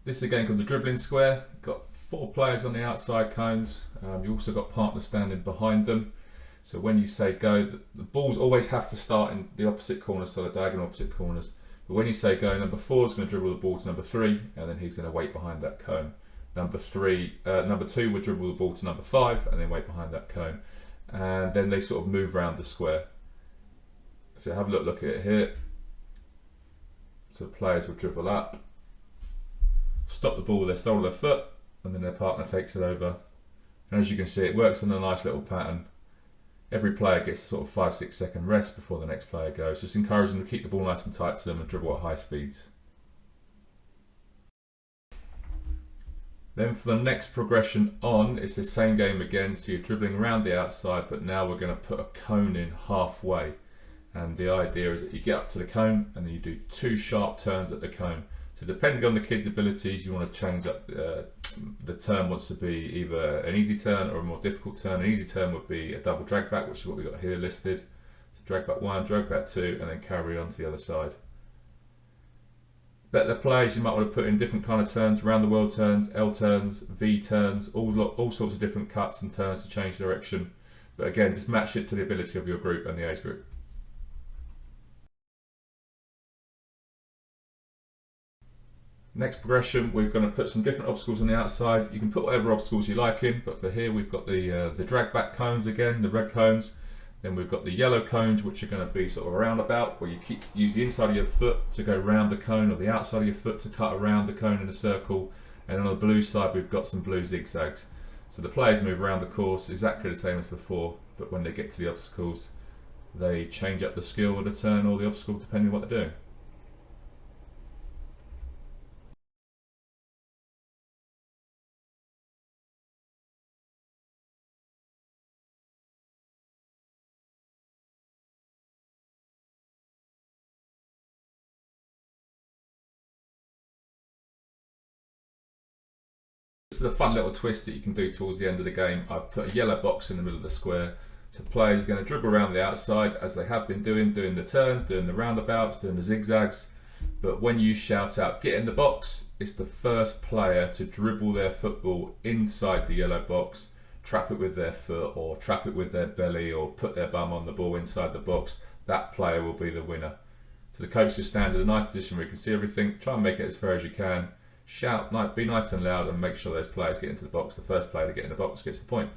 This is a game called the dribbling square. You've got 4 players on the outside cones. You also got partners standing behind them. So when you say go, the balls always have to start in the opposite corners, so the diagonal opposite corners. But when you say go, number 4 is going to dribble the ball to number 3, and then he's going to wait behind that cone. Number 2 would dribble the ball to number 5, and then wait behind that cone. And then they sort of move around the square. So have a look at it here. So the players will dribble up, stop the ball with their sole of their foot, and then their partner takes it over. And as you can see, it works in a nice little pattern. Every player gets a sort of 5-6 second rest before the next player goes. Just encourage them to keep the ball nice and tight to them and dribble at high speeds. Then for the next progression on, it's the same game again. So you're dribbling around the outside, but now we're going to put a cone in halfway. And the idea is that you get up to the cone and then you do 2 sharp turns at the cone. So depending on the kid's abilities, you want to change up the turn wants to be either an easy turn or a more difficult turn. An easy turn would be a double drag back, which is what we've got here listed. So drag back 1, drag back 2, and then carry on to the other side. Better players, you might want to put in different kind of turns, round the world turns, L turns, V turns, all sorts of different cuts and turns to change direction. But again, just match it to the ability of your group and the age group. Next progression, we're going to put some different obstacles on the outside. You can put whatever obstacles you like in, but for here we've got the drag back cones again, the red cones. Then we've got the yellow cones, which are going to be sort of a roundabout, where you use the inside of your foot to go round the cone, or the outside of your foot to cut around the cone in a circle. And on the blue side, we've got some blue zigzags. So the players move around the course exactly the same as before, but when they get to the obstacles, they change up the skill of the turn or the obstacle depending on what they're doing. This is a fun little twist that you can do towards the end of the game. I've put a yellow box in the middle of the square. So players are going to dribble around the outside as they have been doing the turns, doing the roundabouts, doing the zigzags. But when you shout out, get in the box, it's the first player to dribble their football inside the yellow box, trap it with their foot or trap it with their belly or put their bum on the ball inside the box. That player will be the winner. So the coach just stands in a nice position where you can see everything. Try and make it as fair as you can. Shout, be nice and loud, and make sure those players get into the box. The first player to get in the box gets the point.